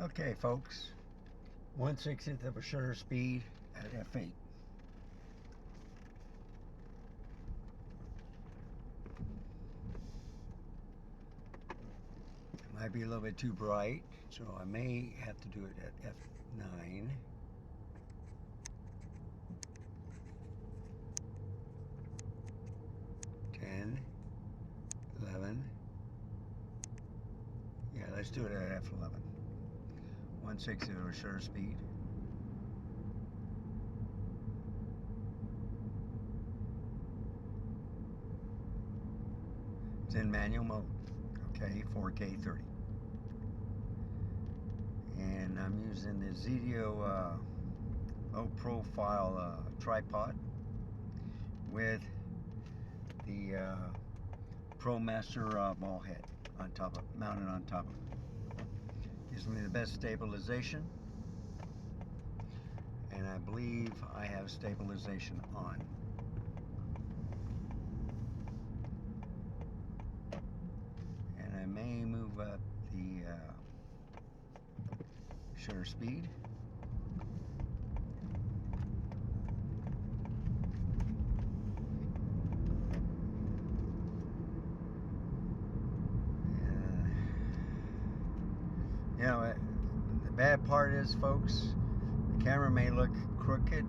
Okay, folks, 1/60th of a shutter speed at f8. It might be a little bit too bright, so I may have to do it at f9. Ten, 11. Yeah, let's do it at f11. 1/60th of a shutter speed. It's in manual mode. Okay, 4K 30. And I'm using the Zedio low profile tripod with the ProMaster ball head on top of, mounted on top of it. Gives me the best stabilization, and I believe I have stabilization on. And I may move up the shutter speed. You know, the bad part is, folks, the camera may look crooked,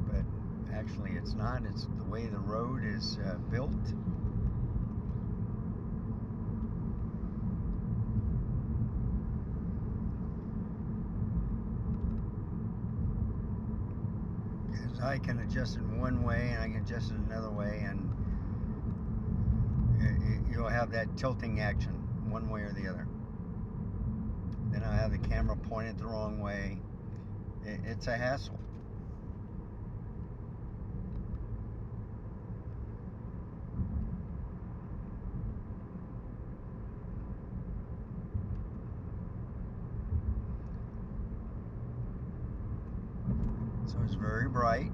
but actually it's not. It's the way the road is built. Because I can adjust it one way and I can adjust it another way, and you'll have that tilting action one way or the other. Then I'll have the camera pointed the wrong way. It's a hassle. So it's very bright.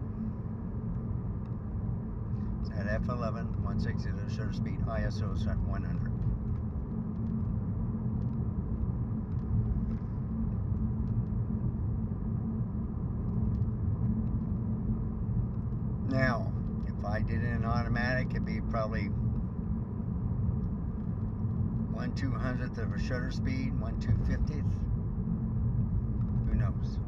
It's at f11, 1/60th shutter speed, ISO is at 100. Now, if I did it in automatic, it'd be probably 1/200th of a shutter speed, 1/250th. Who knows?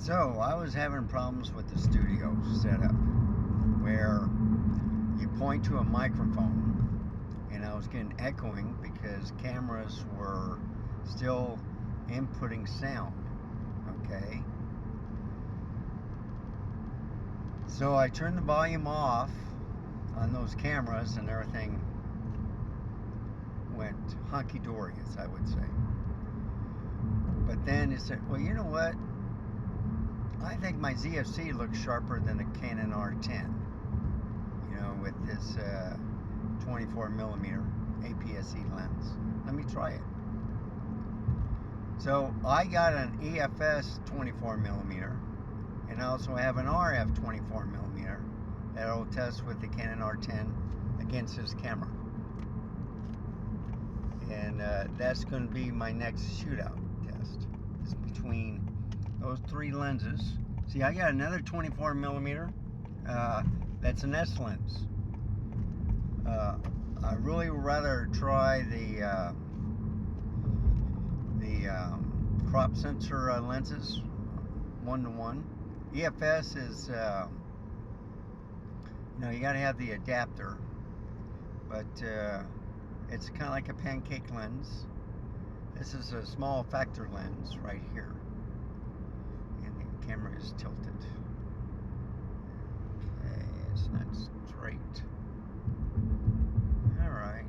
So I was having problems with the studio setup where you point to a microphone, and I was getting echoing because cameras were still inputting sound. Okay, so I turned the volume off on those cameras and everything went hunky-dory, as I would say. But then it said, well, you know what? I think my ZFC looks sharper than a Canon R10, you know, with this 24mm APS-C lens. Let me try it. So I got an EFS 24mm, and I also have an RF 24mm that will test with the Canon R10 against this camera. And that's going to be my next shootout test. It's between those three lenses. See, I got another 24mm. That's an S lens. I really would rather try the crop sensor lenses, 1:1. EFS is, you know, you got to have the adapter, but it's kind of like a pancake lens. This is a small factor lens right here. Camera is tilted. Okay, it's not straight. All right.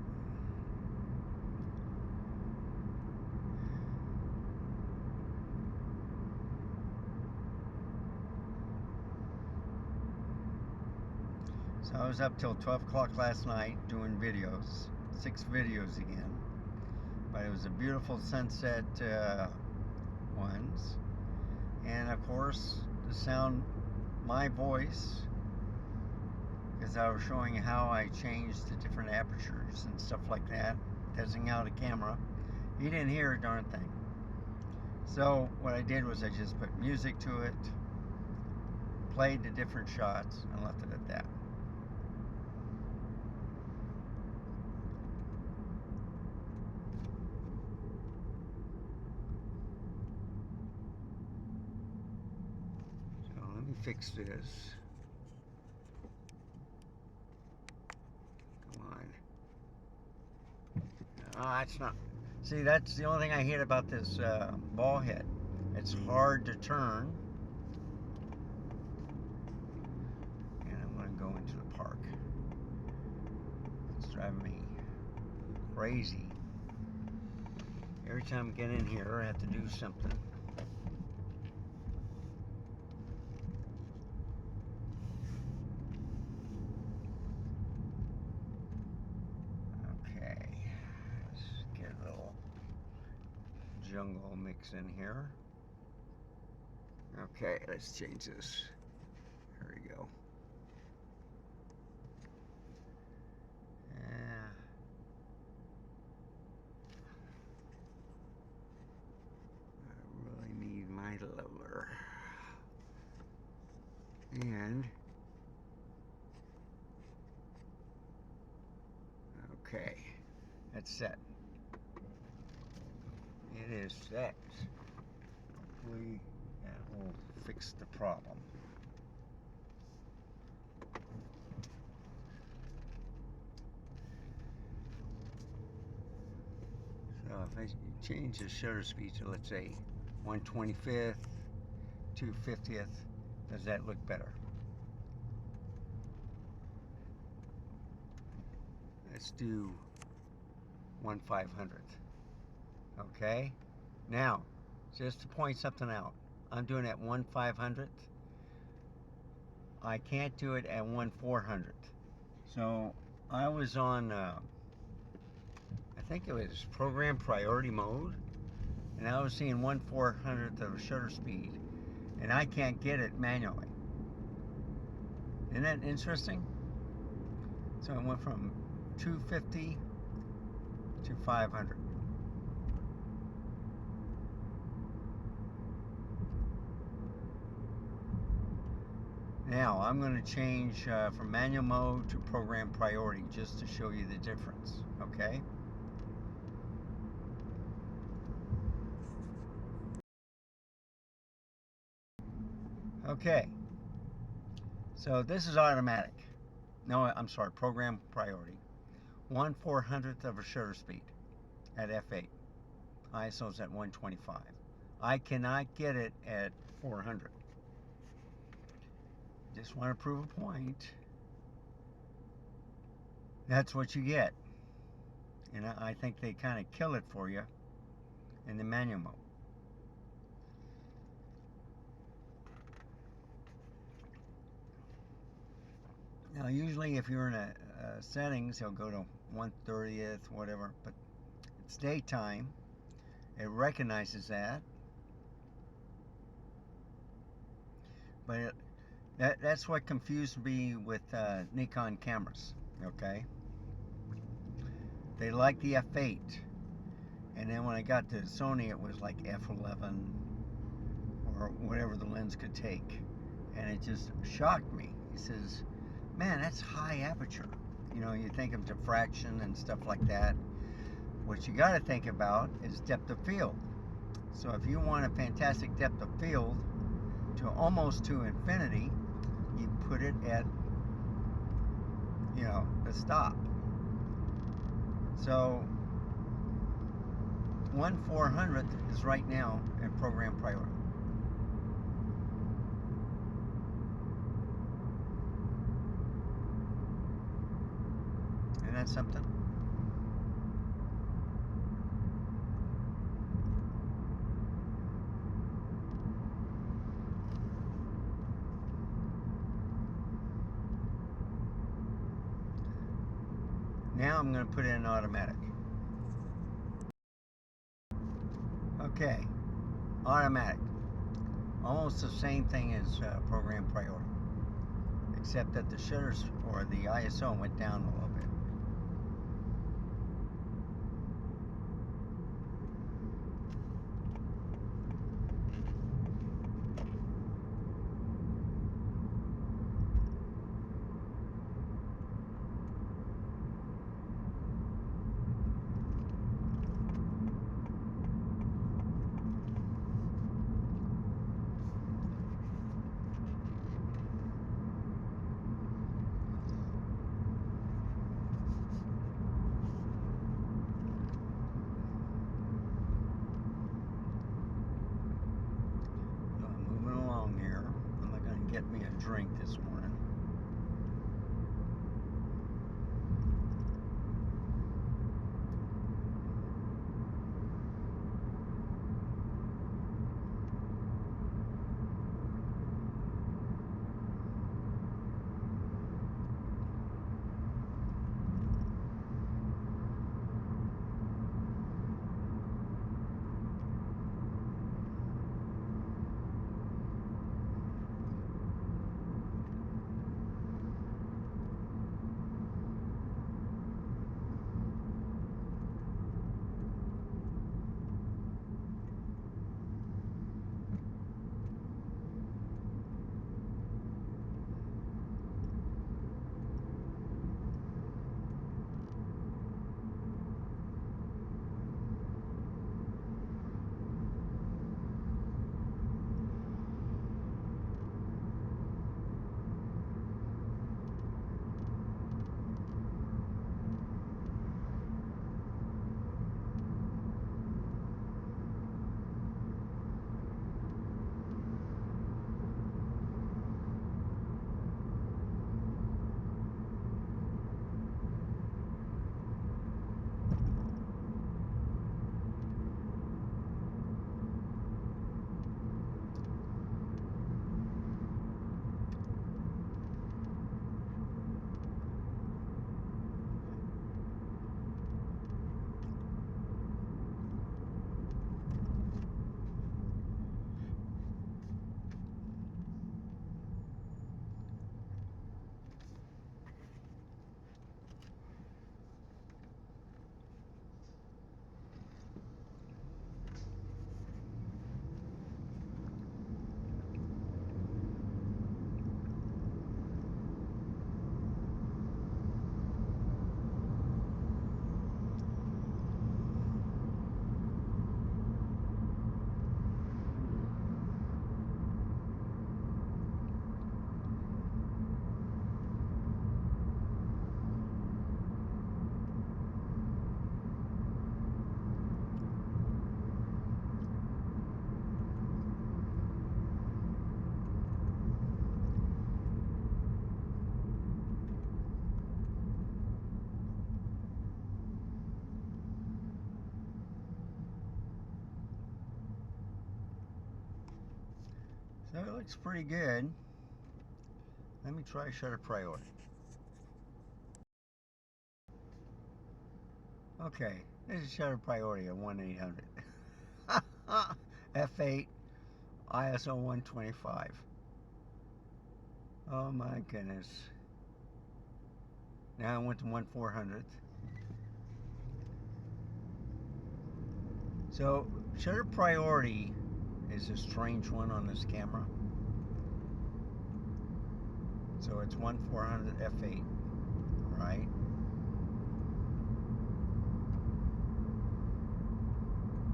So I was up till 12 o'clock last night doing videos, 6 videos again. But it was a beautiful sunset ones. And of course, the sound, my voice, because I was showing how I changed the different apertures and stuff like that, testing out a camera. You didn't hear a darn thing. So what I did was I just put music to it, played the different shots, and left it at that. So let me fix this. It's not. See, that's the only thing I hate about this ball head. It's hard to turn. And I'm going to go into the park. It's driving me crazy. Every time I get in here, I have to do something. Jungle mix in here. Okay, let's change this. There we go. Yeah. I really need my leveler. And okay, that's set. It is set. Hopefully that will fix the problem. So if I change the shutter speed to, let's say, 1/25th, 2/50th, does that look better? Let's do 1/500th. Okay, now just to point something out, I'm doing it at 1/500th. I can't do it at 1/400th. So I was on I think it was program priority mode, and I was seeing 1/400th of shutter speed, and I can't get it manually. Isn't that interesting? So it went from 250 to 500. Now I'm going to change from manual mode to program priority just to show you the difference, okay? Okay, so this is automatic. No, I'm sorry, program priority. 1/400th of a shutter speed at f8. ISO's at 125. I cannot get it at 400. Just want to prove a point. That's what you get. And I think they kind of kill it for you in the manual mode. Now usually if you're in a settings, he'll go to 1/30th, whatever, but it's daytime. It recognizes that. But that's what confused me with Nikon cameras, okay? They like the f8, and then when I got to Sony, it was like f11 or whatever the lens could take, and it just shocked me. He says, man, that's high aperture. You know, you think of diffraction and stuff like that. What you got to think about is depth of field. So if you want a fantastic depth of field to almost to infinity, you put it at, you know, the stop. So 1/400th is right now in program priority. And that's something. now I'm going to put in automatic. Okay, automatic. Almost the same thing as program priority, except that the shutters or the ISO went down a little bit. Get me a drink this morning. So it looks pretty good. Let me try shutter priority. Okay, this is shutter priority at 1-800. F8, ISO 125. Oh my goodness. Now I went to 1/400th. So shutter priority is a strange one on this camera. So it's 1/400 f8, right?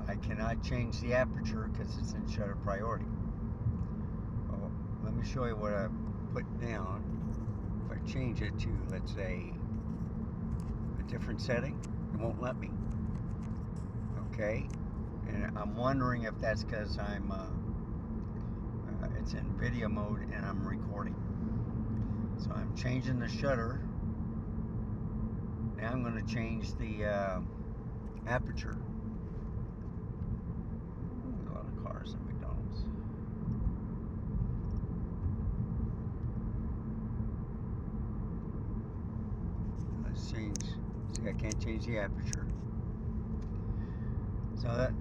I cannot change the aperture because it's in shutter priority. Oh, let me show you what I put down. If I change it to, let's say, a different setting, it won't let me. Okay, and I'm wondering if that's because I'm it's in video mode and I'm recording. So I'm changing the shutter. Now I'm going to change the aperture. Ooh, a lot of cars at McDonald's. Let's change See, I can't change the aperture. So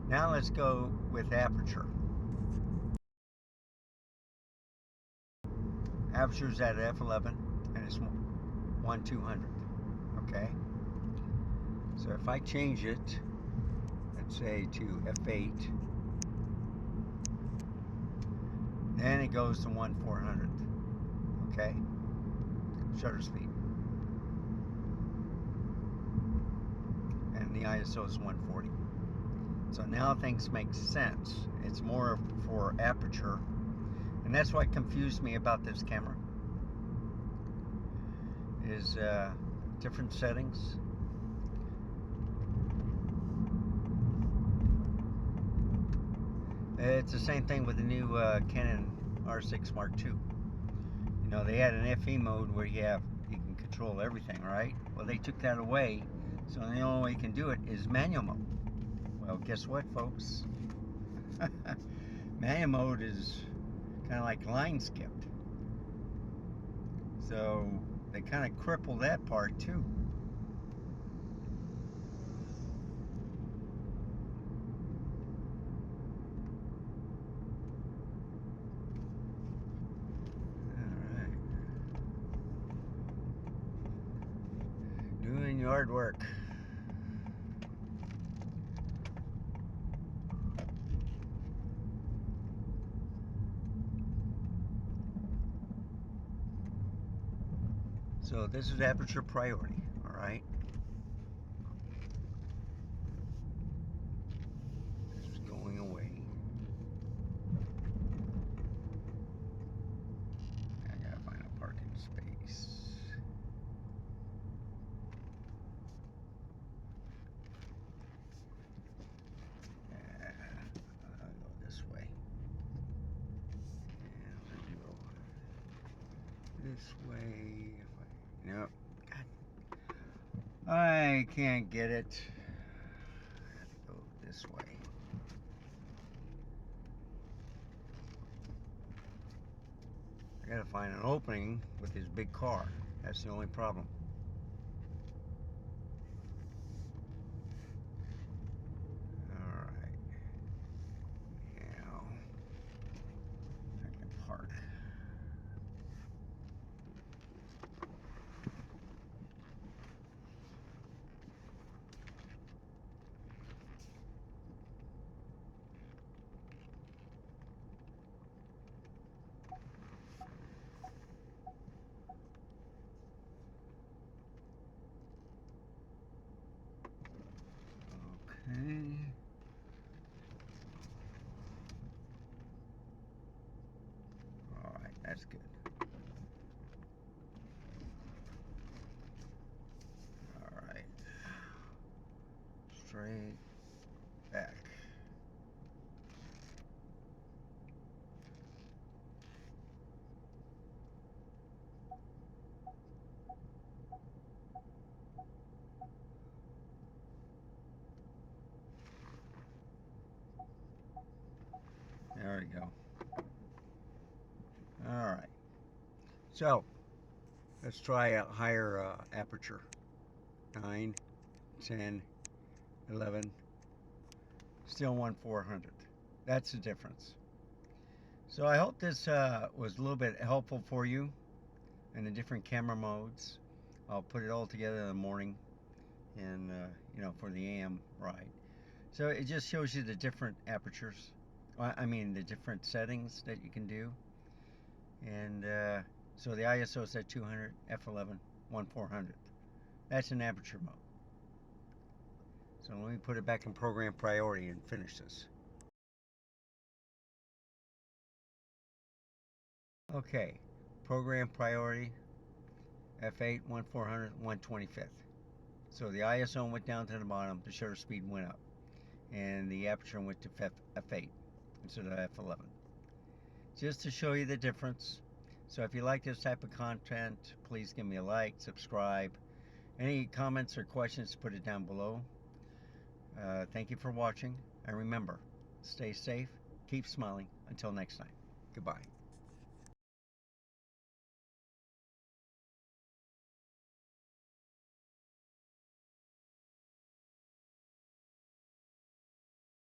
now let's go with aperture. Aperture's at f11 and it's 1/200. Okay. So if I change it, let's say to f8, then it goes to 1/400. Okay. Shutter speed. And the ISO is 140. So now things make sense. It's more for aperture. And that's what confused me about this camera. Is different settings. It's the same thing with the new Canon R6 Mark II. You know, they had an FE mode where you can control everything, right? Well, they took that away, so the only way you can do it is manual mode. Well, guess what, folks? Manual mode is kind of like line skipped. So they kind of cripple that part too. Alright. Doing yard work. So this is aperture priority, alright? This is going away. I gotta find a parking space. Yeah, I'll go this way. And I'll go this way. Nope. God. I can't get it. I have to go this way. I gotta find an opening with this big car. That's the only problem. Alright. Now I can park. Okay. Alright, that's good. Alright. Straight back. There we go. Alright. So, let's try a higher aperture. 9, 10, 11, still 1/400. That's the difference. So I hope this was a little bit helpful for you in the different camera modes. I'll put it all together in the morning and you know, for the AM ride. So it just shows you the different apertures. I mean the different settings that you can do. And so the ISO is at 200, f11, 1/400. That's an aperture mode. So let me put it back in program priority and finish this. Okay, program priority, f8, 1/400, 1/25. So the ISO went down to the bottom, the shutter speed went up, and the aperture went to f8 instead of f11. Just to show you the difference. So if you like this type of content, please give me a like, subscribe. Any comments or questions, put it down below. Thank you for watching, and remember, stay safe, keep smiling. Until next time, goodbye.